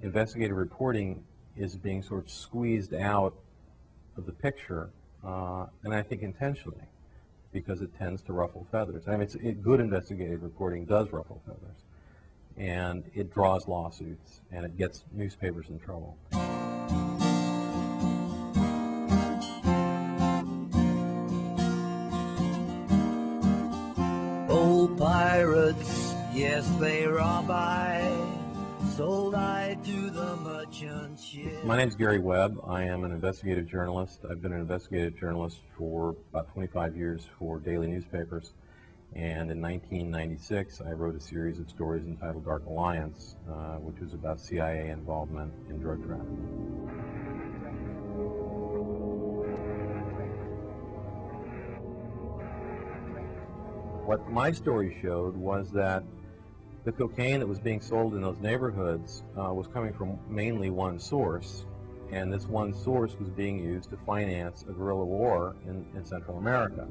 investigative reporting is being sort of squeezed out of the picture, and I think intentionally, because it tends to ruffle feathers. I mean, good investigative reporting does ruffle feathers, and it draws lawsuits, and it gets newspapers in trouble. Old pirates, yes, they rob I, sold I to the merchant ship. My name's Gary Webb. I am an investigative journalist. I've been an investigative journalist for about 25 years for daily newspapers. And in 1996, I wrote a series of stories entitled Dark Alliance, which was about CIA involvement in drug trafficking. What my story showed was that the cocaine that was being sold in those neighborhoods was coming from mainly one source, and this one source was being used to finance a guerrilla war in Central America.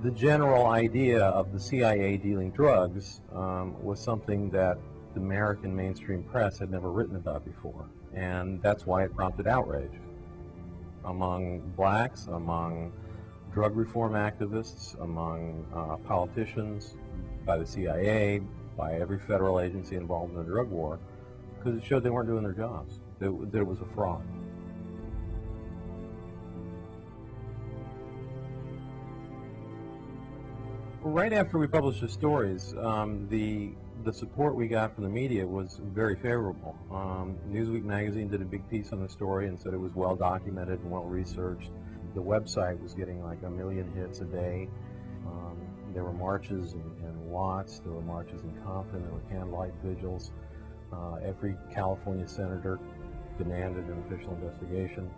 The general idea of the CIA dealing drugs was something that the American mainstream press had never written about before, and that's why it prompted outrage among blacks, among drug reform activists, among politicians, by the CIA, by every federal agency involved in the drug war, because it showed they weren't doing their jobs, that it was a fraud. Right after we published the stories, the support we got from the media was very favorable. Newsweek magazine did a big piece on the story and said it was well documented and well researched. The website was getting like 1 million hits a day. There were marches in Watts, there were marches in Compton, there were candlelight vigils. Every California senator demanded an official investigation.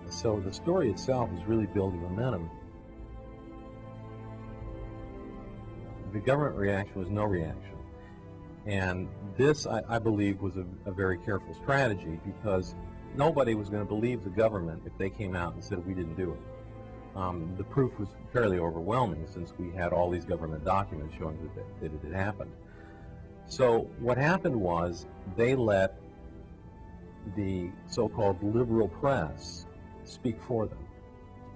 So the story itself was really building momentum. The government reaction was no reaction. And this, I believe, was a very careful strategy, because nobody was going to believe the government if they came out and said we didn't do it. The proof was fairly overwhelming, since we had all these government documents showing that it had happened. So what happened was they let the so-called liberal press speak for them.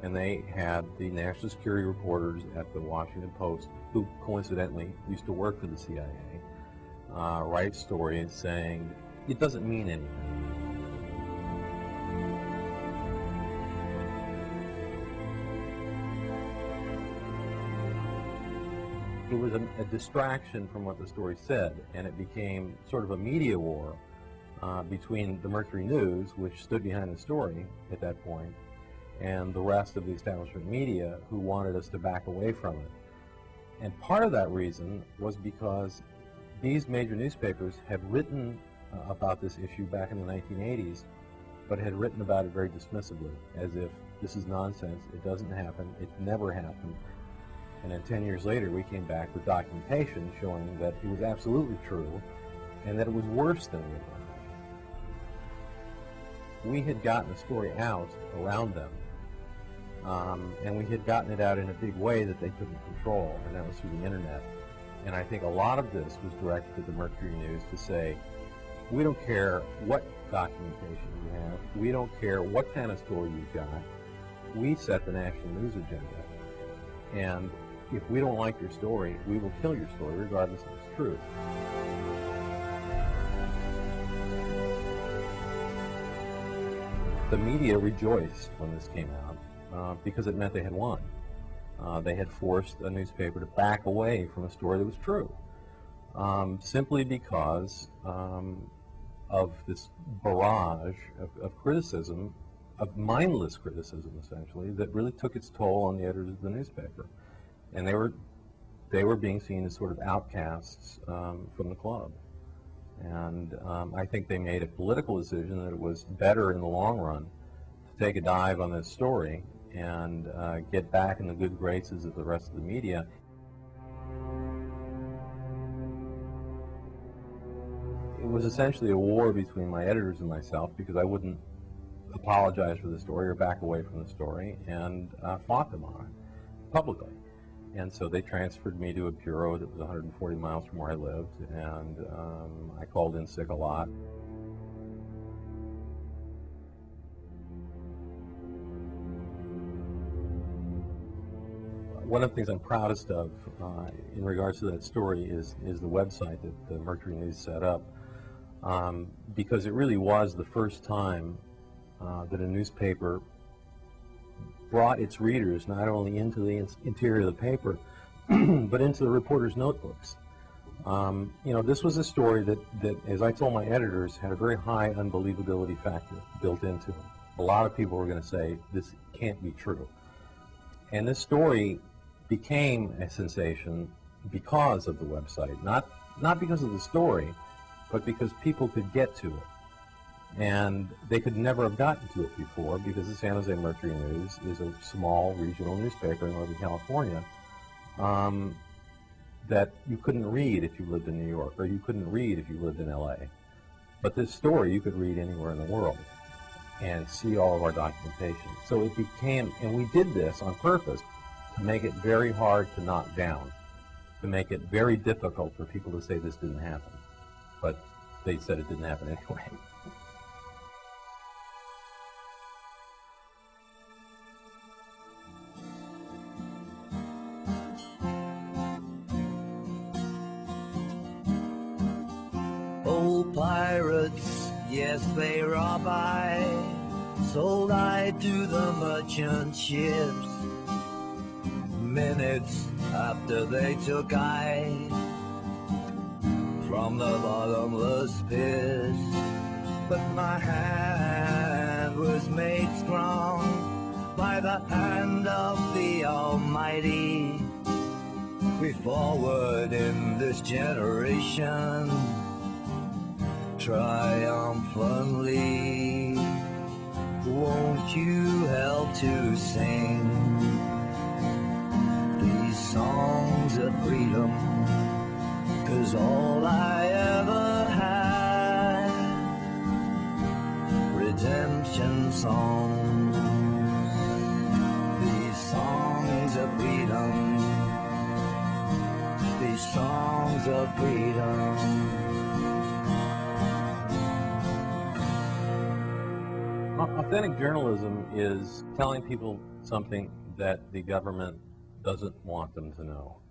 And they had the national security reporters at the Washington Post, who coincidentally used to work for the CIA, write stories saying it doesn't mean anything. It was a distraction from what the story said, and it became sort of a media war between the Mercury News, which stood behind the story at that point, and the rest of the establishment media, who wanted us to back away from it. And part of that reason was because these major newspapers had written about this issue back in the 1980s, but had written about it very dismissively, as if this is nonsense, it doesn't happen, it never happened. And then 10 years later, we came back with documentation showing that it was absolutely true, and that it was worse than it was. We had gotten the story out around them, and we had gotten it out in a big way that they couldn't control, and that was through the internet. And I think a lot of this was directed to the Mercury News to say, we don't care what documentation you have, we don't care what kind of story you've got, we set the national news agenda. And if we don't like your story, we will kill your story, regardless if it's true. The media rejoiced when this came out, because it meant they had won. They had forced a newspaper to back away from a story that was true, simply because of this barrage of criticism, of mindless criticism, essentially, that really took its toll on the editors of the newspaper. And they were being seen as sort of outcasts from the club. And I think they made a political decision that it was better in the long run to take a dive on this story and get back in the good graces of the rest of the media. It was essentially a war between my editors and myself, because I wouldn't apologize for the story or back away from the story, and fought them on it publicly. And so they transferred me to a bureau that was 140 miles from where I lived, and I called in sick a lot. One of the things I'm proudest of in regards to that story is the website that the Mercury News set up, because it really was the first time that a newspaper brought its readers not only into the interior of the paper, but into the reporters' notebooks. You know, this was a story that, as I told my editors, had a very high unbelievability factor built into it. A lot of people were going to say, this can't be true. And this story became a sensation because of the website, not because of the story, but because people could get to it. And they could never have gotten to it before, because the San Jose Mercury News is a small regional newspaper in Northern California that you couldn't read if you lived in New York, or you couldn't read if you lived in LA. But this story you could read anywhere in the world and see all of our documentation. So it became, and we did this on purpose, to make it very hard to knock down, to make it very difficult for people to say this didn't happen. But they said it didn't happen anyway. Old pirates, yes, they rob I, sold I to the merchant ships. Minutes after they took I from the bottomless pit, but my hand was made strong by the hand of the Almighty. We forward in this generation triumphantly. Won't you help to sing these songs of freedom? 'Cause all I ever had, redemption songs, these songs of freedom, these songs of freedom. Authentic journalism is telling people something that the government doesn't want them to know.